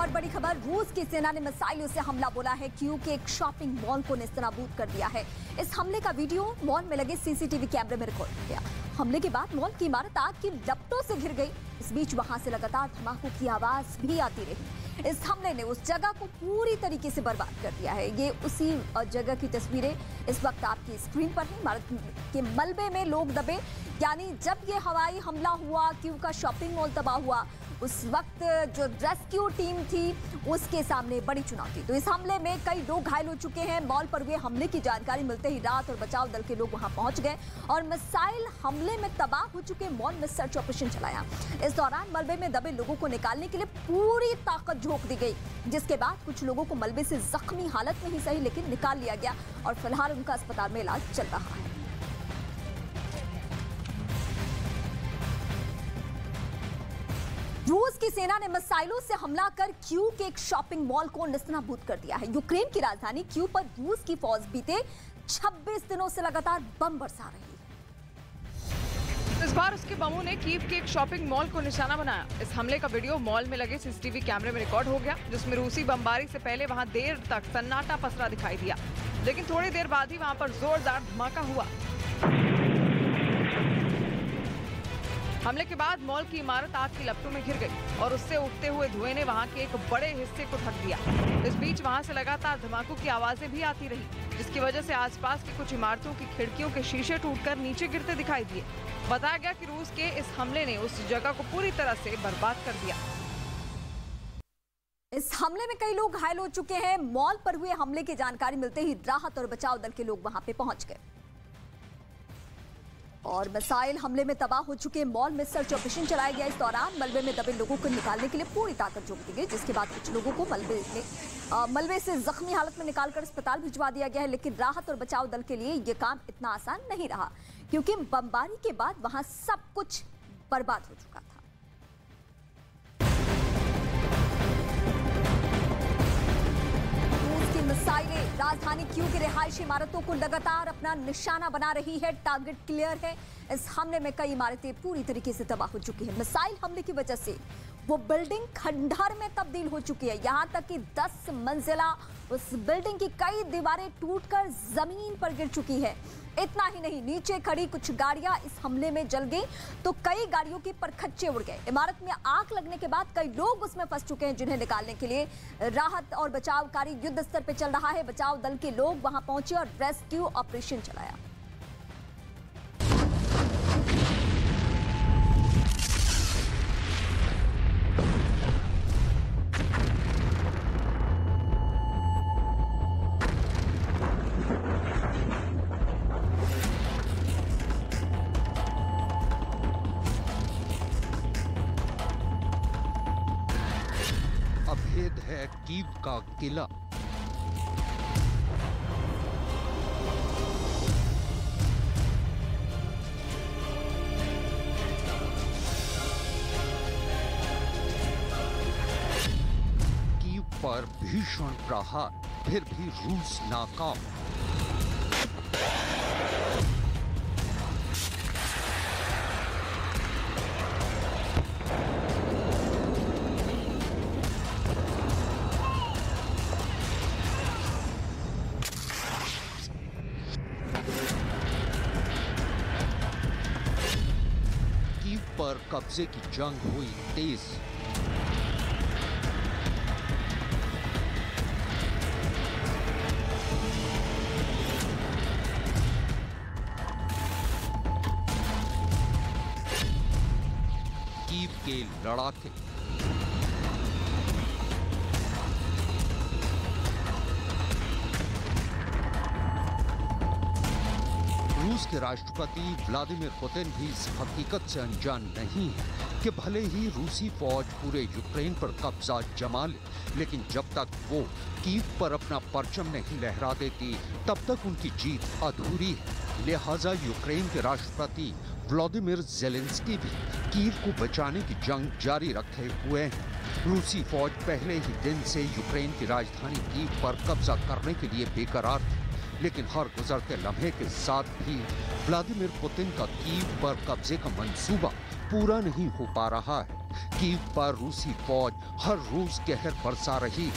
और बड़ी खबर, रूस की सेना ने मिसाइलों से हमला बोला है। कीव के एक शॉपिंग मॉल को नेस्तनाबूद कर दिया है। इस हमले का वीडियो मॉल में लगे सीसीटीवी कैमरे में रिकॉर्ड किया गया। हमले के बाद मॉल की इमारत आग की लपटों से घिर गई। इस बीच वहां से लगातार धमाकों की आवाज भी आती रही। इस हमले ने उस जगह को पूरी तरीके से बर्बाद कर दिया है। ये उसी जगह की तस्वीरें इस वक्त आपकी स्क्रीन पर है। इमारत के मलबे में लोग दबे, यानी जब ये हवाई हमला हुआ, कीव का शॉपिंग मॉल तबाह हुआ, उस वक्त जो रेस्क्यू टीम थी उसके सामने बड़ी चुनौती। तो इस हमले में कई लोग घायल हो चुके हैं। मॉल पर हुए हमले की जानकारी मिलते ही राहत और बचाव दल के लोग वहां पहुंच गए और मिसाइल हमले में तबाह हो चुके मॉल में सर्च ऑपरेशन चलाया। इस दौरान मलबे में दबे लोगों को निकालने के लिए पूरी ताकत झोंक दी गई, जिसके बाद कुछ लोगों को मलबे से जख्मी हालत में ही सही लेकिन निकाल लिया गया और फिलहाल उनका अस्पताल में इलाज चल रहा है। रूस की सेना ने मिसाइलों से हमला कर कीव के एक शॉपिंग मॉल को नेस्तनाबूद कर दिया है। यूक्रेन की राजधानी कीव पर रूस की फौज बीते 26 दिनों से लगातार बम बरसा रही है। इस बार उसके बमों ने कीव के एक शॉपिंग मॉल को निशाना बनाया। इस हमले का वीडियो मॉल में लगे सीसीटीवी कैमरे में रिकॉर्ड हो गया, जिसमें रूसी बमबारी से पहले वहां देर तक सन्नाटा पसरा दिखाई दिया, लेकिन थोड़ी देर बाद ही वहां पर जोरदार धमाका हुआ। हमले के बाद मॉल की इमारत आग की लपटों में घिर गई और उससे उठते हुए धुएं ने वहां के एक बड़े हिस्से को ढक दिया। इस बीच वहां से लगातार धमाकों की आवाजें भी आती रही, जिसकी वजह से आसपास की कुछ इमारतों की खिड़कियों के शीशे टूटकर नीचे गिरते दिखाई दिए। बताया गया कि रूस के इस हमले ने उस जगह को पूरी तरह से बर्बाद कर दिया। इस हमले में कई लोग घायल हो चुके हैं। मॉल पर हुए हमले की जानकारी मिलते ही राहत और बचाव दल के लोग वहां पे पहुंच गए और मिसाइल हमले में तबाह हो चुके मॉल में सर्च ऑपरेशन चलाया गया। इस दौरान मलबे में दबे लोगों को निकालने के लिए पूरी ताकत झोंक दी गई, जिसके बाद कुछ लोगों को मलबे से जख्मी हालत में निकालकर अस्पताल भिजवा दिया गया है। लेकिन राहत और बचाव दल के लिए यह काम इतना आसान नहीं रहा, क्योंकि बमबारी के बाद वहां सब कुछ बर्बाद हो चुका था। मिसाइलें राजधानी कीव की रिहायशी इमारतों को लगातार अपना निशाना बना रही है। टारगेट क्लियर है। इस हमले में कई इमारतें पूरी तरीके से तबाह हो चुकी हैं। मिसाइल हमले की वजह से वो बिल्डिंग खंडहर में तब्दील हो चुकी है। यहां तक कि 10 मंजिला उस बिल्डिंग की कई दीवारें टूटकर जमीन पर गिर चुकी है। इतना ही नहीं, नीचे खड़ी कुछ गाड़ियां इस हमले में जल गई तो कई गाड़ियों के परखच्चे उड़ गए। इमारत में आग लगने के बाद कई लोग उसमें फंस चुके हैं, जिन्हें निकालने के लिए राहत और बचाव कार्य युद्ध स्तर पर चल रहा है। बचाव दल के लोग वहां पहुंचे और रेस्क्यू ऑपरेशन चलाया। अभेद है कीव का किला। कीव पर भीषण प्रहार, फिर भी रूस नाकाम। पर कब्जे की जंग हुई तेज। कीव के लड़ाके। रूस के राष्ट्रपति व्लादिमीर पुतिन भी इस हकीकत से अनजान नहीं है कि भले ही रूसी फौज पूरे यूक्रेन पर कब्जा जमा ले, लेकिन जब तक वो कीव पर अपना परचम नहीं लहरा देती, तब तक उनकी जीत अधूरी है। लिहाजा यूक्रेन के राष्ट्रपति व्लादिमीर ज़ेलेंस्की भी कीव को बचाने की जंग जारी रखे हुए हैं। रूसी फौज पहले ही दिन से यूक्रेन की राजधानी कीव पर कब्जा करने के लिए बेकरार थी, लेकिन हर गुजरते लम्हे के साथ भी व्लादिमीर पुतिन का कीव पर कब्जे का मंसूबा पूरा नहीं हो पा रहा है। कीव पर रूसी फौज हर रोज कहर बरसा रही।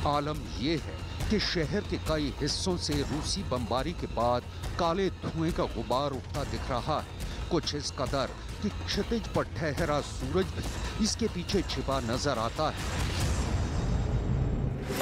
आलम यह है कि शहर के कई हिस्सों से रूसी बमबारी के बाद काले धुएं का गुबार उठता दिख रहा है, कुछ इस कदर कि क्षितिज पर ठहरा सूरज भी इसके पीछे छिपा नजर आता है।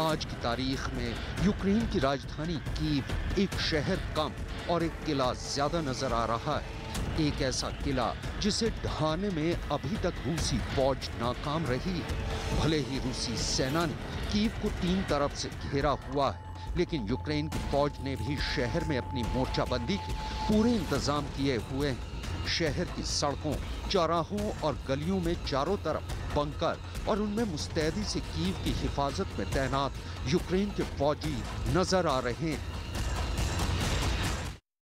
आज की तारीख में यूक्रेन की राजधानी कीव एक शहर कम और एक किला ज्यादा नजर आ रहा है। एक ऐसा किला जिसे ढहाने में अभी तक रूसी फौज नाकाम रही है। भले ही रूसी सेना ने कीव को 3 तरफ से घेरा हुआ है, लेकिन यूक्रेन की फौज ने भी शहर में अपनी मोर्चाबंदी के पूरे इंतजाम किए हुए हैं। शहर की सड़कों, चौराहों और गलियों में चारों तरफ बंकर और उनमें मुस्तैदी से कीव की हिफाजत में तैनात यूक्रेन के फौजी नजर आ रहे हैं।